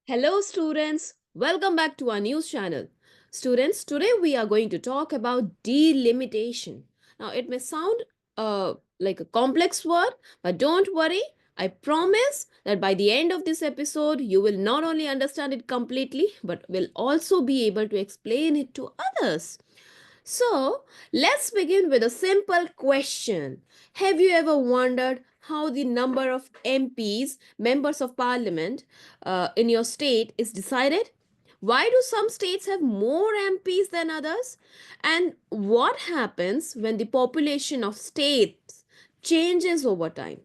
Hello, students. Welcome back to our news channel. Students, today we are going to talk about delimitation. Now, it may sound like a complex word, but don't worry. I promise that by the end of this episode, you will not only understand it completely, but will also be able to explain it to others. So, let's begin with a simple question. Have you ever wondered how the number of MPs, members of parliament, in your state is decided? Why do some states have more MPs than others? And what happens when the population of states changes over time?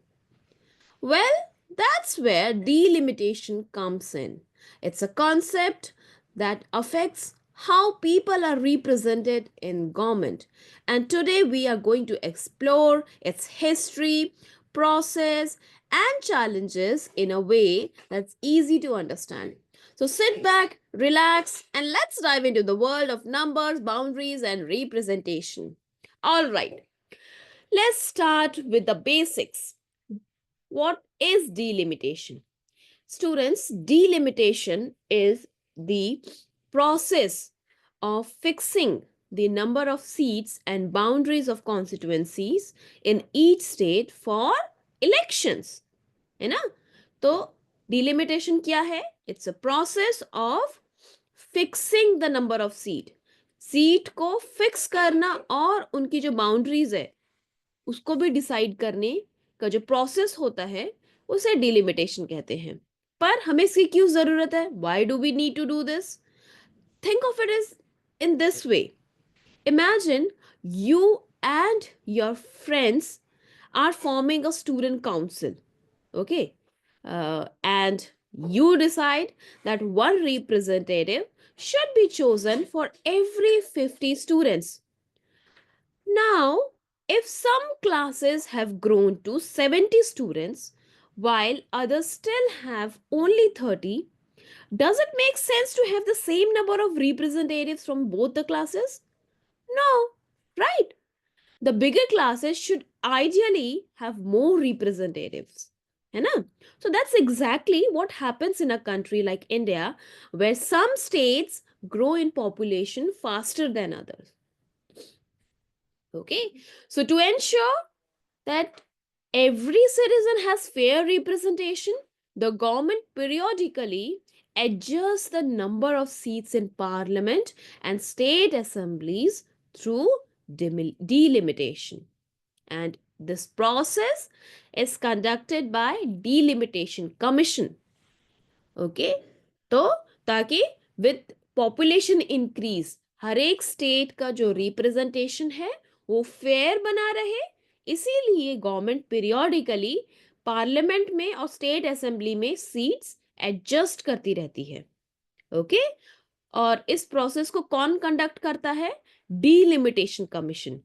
Well, that's where delimitation comes in. It's a concept that affects how people are represented in government. And today we are going to explore its history, process, and challenges in a way that's easy to understand. So sit back, relax, and let's dive into the world of numbers, boundaries, and representation. All right, let's start with the basics. What is delimitation? Students, delimitation is the process of fixing the number of seats and boundaries of constituencies in each state for elections. है ना? तो delimitation क्या है? It's a process of fixing the number of seat. Seat को fix करना और उनकी जो बाउंड्रीज है उसको भी डिसाइड करने का जो प्रोसेस होता है उसे डिलिमिटेशन कहते हैं. पर हमें इसकी क्यों जरूरत है? Why do we need to do this? Think of it is in this way. Imagine you and your friends are forming a student council. Okay. And you decide that one representative should be chosen for every 50 students. Now, if some classes have grown to 70 students while others still have only 30, does it make sense to have the same number of representatives from both the classes? No, right? The bigger classes should ideally have more representatives. है ना? So that's exactly what happens in a country like India, where some states grow in population faster than others. Okay, so to ensure that every citizen has fair representation, the government periodically adjusts the number of seats in parliament and state assemblies through delimitation. And this process is conducted by delimitation commission. Okay, तो ताकि with population increase her एक state का जो representation है वो fair बना रहे, इसीलिए गवर्नमेंट पीरियोडिकली पार्लियामेंट में और स्टेट असेंबली में सीट्स एडजस्ट करती रहती है. ओके, और इस प्रोसेस को कौन कंडक्ट करता है? डीलिमिटेशन कमीशन,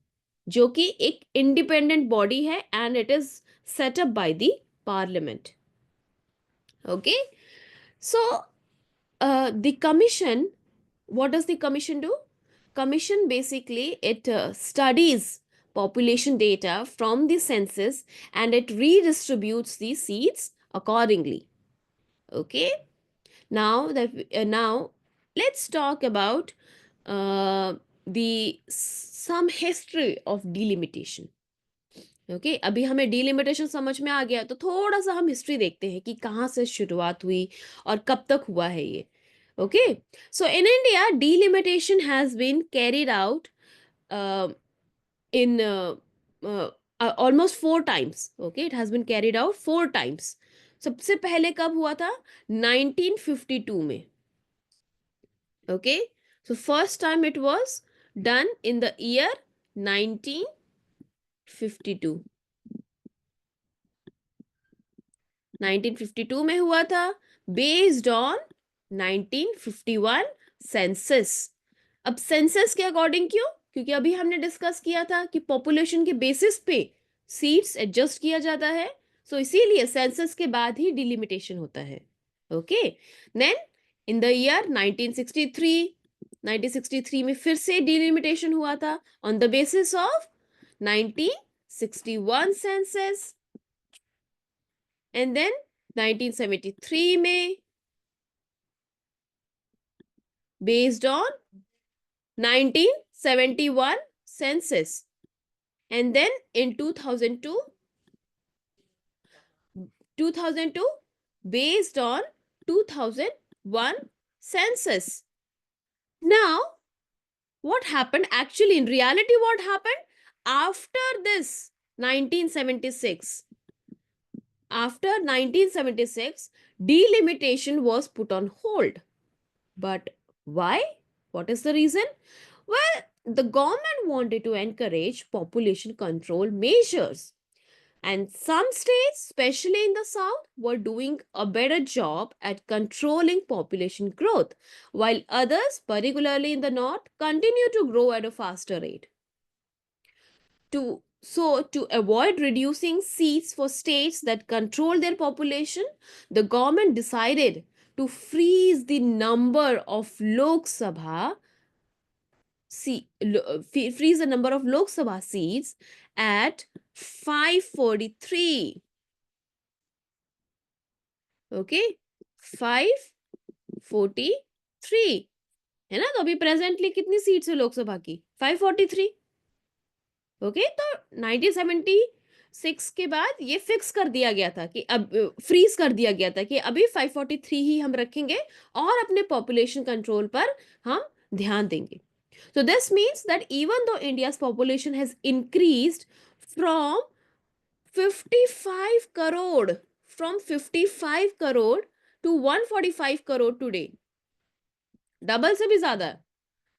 जो कि एक इंडिपेंडेंट बॉडी है and it is setup by the parliament. Okay, so the commission, what does the commission do? Commission basically it studies population data from the census and it redistributes the seats accordingly. Okay, now let's talk about the some history of delimitation. Okay, अभी हमें delimitation समझ में आ गया तो थोड़ा सा हम history देखते हैं कि कहाँ से शुरुआत हुई और कब तक हुआ है ये. Okay, so in India delimitation has been carried out in almost 4 times. Okay, it has been carried out 4 times. सबसे पहले कब हुआ था? 1952 में. Okay, so first time it was done in the year 1952. 1952 में हुआ था, बेस्ड ऑन 1951 सेंसस. अब सेंसस के अकॉर्डिंग क्यों? क्योंकि अभी हमने डिस्कस किया था कि पॉपुलेशन के बेसिस पे सीट्स एडजस्ट किया जाता है, सो इसीलिए सेंसस के बाद ही डिलिमिटेशन होता है. Okay, then in the year 1963 में फिर से डिलिमिटेशन हुआ था on the basis of 1961 census. And then 1973 में based on 1971 census, and then in 2002 based on 2001 census. Now, what happened actually in reality? What happened after this 1976? After 1976, delimitation was put on hold. But why? What is the reason? Well, the government wanted to encourage population control measures. And some states, especially in the south, were doing a better job at controlling population growth, while others, particularly in the north, continue to grow at a faster rate. To avoid reducing seats for states that control their population, the government decided to freeze the number of Lok Sabha freeze the number of Lok Sabha seats at 543. Okay, 543 है ना. तो अभी presently कितनी seats है लोकसभा की? 543. Okay, तो 1976 के बाद ये फिक्स कर दिया गया था कि अब फ्रीज कर दिया गया था कि अभी 543 ही हम रखेंगे और अपने पॉपुलेशन कंट्रोल पर हम ध्यान देंगे. So this means that even though India's population has increased from 55 crore from 55 crore to 145 crore today, double से भी ज्यादा है,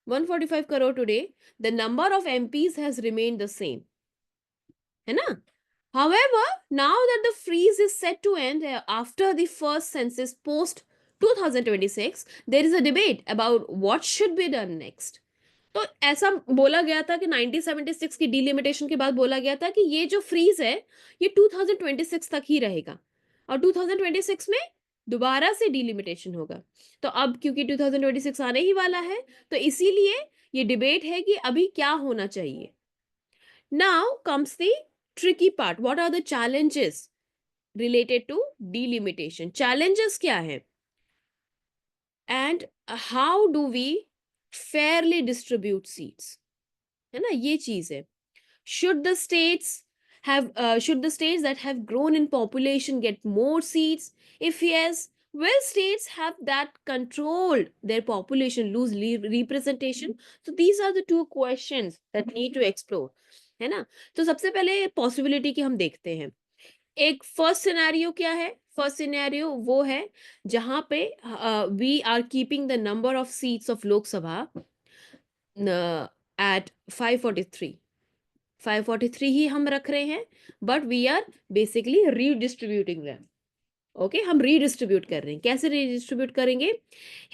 145 crore today, the number of MPs has remained the same, है ना. However, now that the freeze is set to end after the first census post 2026, there is a debate about what should be done next. तो ऐसा बोला गया था कि 1976 की delimitation के बाद बोला गया था कि ये जो फ्रीज है ये 2026 तक ही रहेगा और 2026 में दोबारा से डिलिमिटेशन होगा. तो अब क्योंकि 2026 आने ही वाला है तो इसीलिए ये डिबेट है कि अभी क्या होना चाहिए. Now comes the tricky part. What are the challenges related to delimitation? Challenges क्या है and how do we fairly distribute seats, है ना, ये चीज है. should the states should the states that have grown in population get more seats? If yes, will states have that controlled their population lose representation? So these are the two questions that need to explore, है ना. तो सबसे पहले possibility की हम देखते हैं. एक फर्स्ट सिनेरियो क्या है? फर्स्ट सिनेरियो वो है जहां पे we are keeping the number of seats of Lok Sabha at 543. 543 ही हम रख रहे हैं but we are basically redistributing them. Okay, हम रीडिस्ट्रीब्यूट कर रहे हैं. कैसे रीडिस्ट्रीब्यूट करेंगे?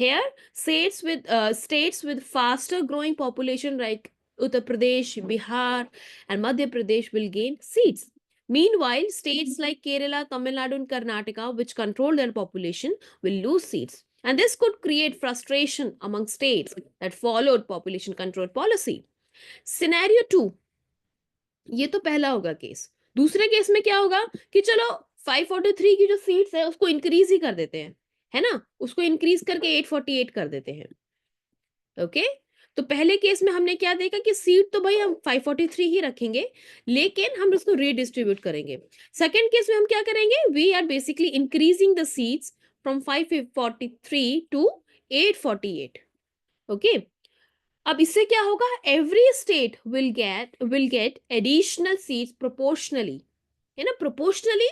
Here states with faster growing population like Uttar Pradesh, Bihar and Madhya Pradesh will gain seats. Meanwhile, states like Kerala, Tamil Nadu, and Karnataka, which control their population, will lose seats. And this could create frustration among states that followed population control policy. Scenario 2, ये तो पहला होगा case. दूसरे case में क्या होगा कि चलो 543 की जो सीट्स है उसको इंक्रीज ही कर देते हैं, है ना, उसको इंक्रीज करके 848 कर देते हैं. ओके, तो पहले केस में हमने क्या देखा कि सीट तो भाई हम 543 ही रखेंगे लेकिन हम उसको रीडिस्ट्रीब्यूट करेंगे. सेकेंड केस में हम क्या करेंगे? We are basically increasing the seats from 543 to 848. Okay, अब इससे क्या होगा? Every state will get additional seats proportionally, है ना, प्रोपोर्शनली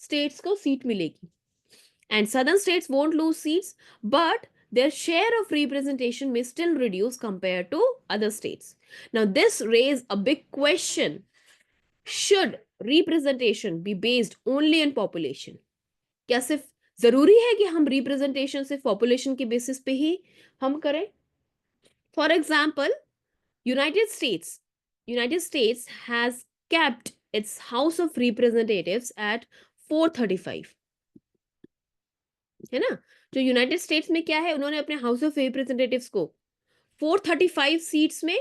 स्टेट्स को सीट मिलेगी. And southern states won't lose seats but their share of representation may still reduce compared to other states. Now this raise a big question: should representation be based only on population? क्या सिर्फ जरूरी है कि हम representation सिर्फ population के basis पे ही हम करें? For example, United States has kept its House of Representatives at 435, है ना. जो यूनाइटेड स्टेट्स में क्या है, उन्होंने अपने हाउस ऑफ रिप्रेजेंटेटिव्स को 435 सीट्स में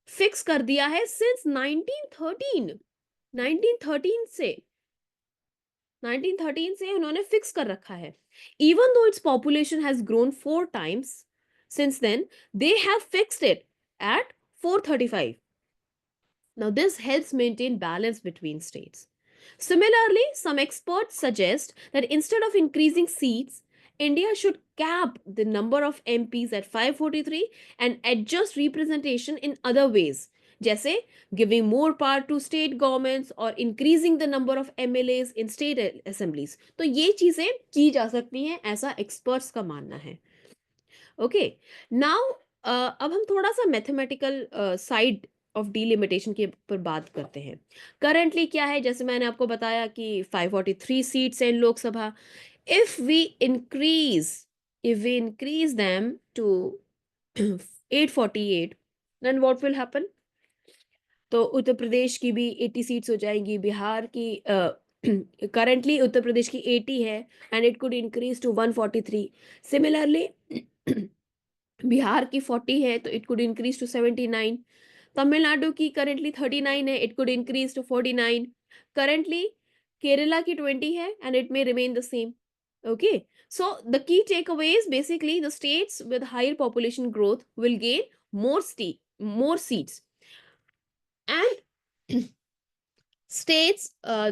फिक्स कर दिया है सिंस 1913. 1913 से उन्होंने फिक्स कर रखा है. Even though its population has grown 4 times, Since then, they have fixed it at 435. Now, this helps maintain balance between states. Similarly, some experts suggest that instead of increasing seats, India should cap the number of MPs at 543 and adjust representation in other ways, जैसे giving more power to state governments or increasing the number of MLAs in state assemblies. तो ये चीजें की जा सकती हैं, ऐसा experts का मानना है. ओके. नाउ अब हम थोड़ा सा मैथमेटिकल साइड ऑफ डीलिमिटेशन के ऊपर बात करते हैं. करंटली क्या है, जैसे मैंने आपको बताया कि 543 सीट्स हैं in Lok Sabha. If we increase if we increase them to 848, then what will happen. तो उत्तर प्रदेश की भी 80 सीट्स हो जाएंगी, बिहार की करंटली उत्तर प्रदेश की 80 है and it could increase to 143. Similarly Bihar की 40 है तो it could increase to 79. Tamil Nadu की करेंटली 39 है, it could increase to 49. Currently Kerala की 20 है and it may remain the same. Okay, so the key takeaway is basically the states with higher population growth will gain more seats, and states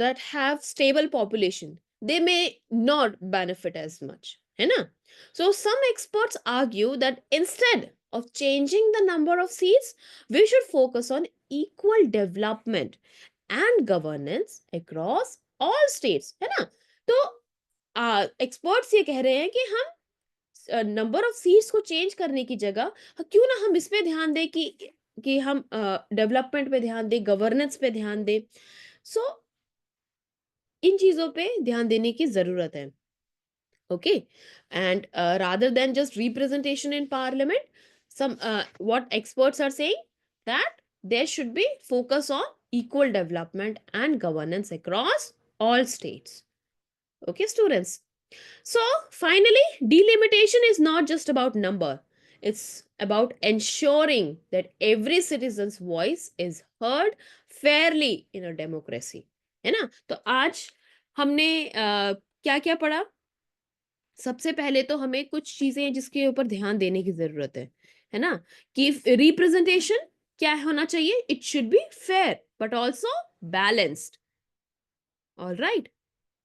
that have stable population, they may not benefit as much, है ना. So some experts argue that instead of changing the number of seats, we should focus on equal development and governance across all states, है ना. तो experts ये कह रहे हैं कि हम नंबर ऑफ सीट्स को चेंज करने की जगह क्यों ना हम इस पे ध्यान दें कि हम डेवलपमेंट पे ध्यान दें, गवर्नेंस पे ध्यान दें. सो इन चीजों पे ध्यान देने की जरूरत है. Okay, and rather than just representation in parliament, some what experts are saying that there should be focus on equal development and governance across all states. Okay, students. So, finally, delimitation is not just about number. It's about ensuring that every citizen's voice is heard fairly in a democracy. है ना. तो आज हमने क्या क्या पढ़ा. सबसे पहले तो हमें कुछ चीजें हैं जिसके ऊपर ध्यान देने की जरूरत है ना. कि रिप्रेजेंटेशन क्या होना चाहिए. It should be fair but also balanced. All right.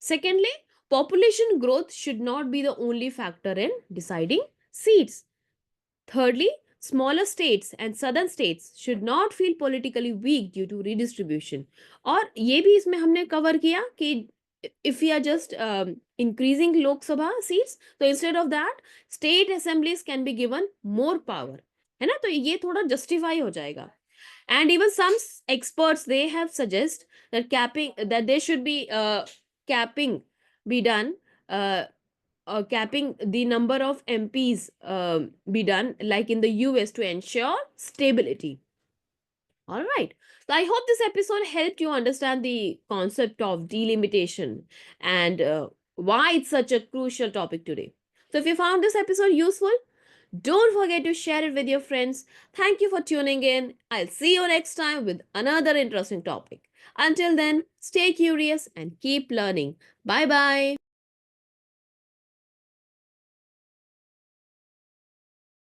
Secondly, population growth should not be the only factor in deciding seats. Thirdly, smaller states and southern states should not feel politically weak due to redistribution. और ये भी इसमें हमने cover किया कि if we are just increasing Lok Sabha seats, so instead of that, state assemblies can be given more power. है ना. तो ये थोड़ा justify हो जाएगा. And even some experts, they have suggest that there should be capping be done, capping the number of MPs be done like in the US to ensure stability. All right. So I hope this episode helped you understand the concept of delimitation and why it's such a crucial topic today. So if you found this episode useful, don't forget to share it with your friends. Thank you for tuning in. I'll see you next time with another interesting topic. Until then, stay curious and keep learning. Bye bye.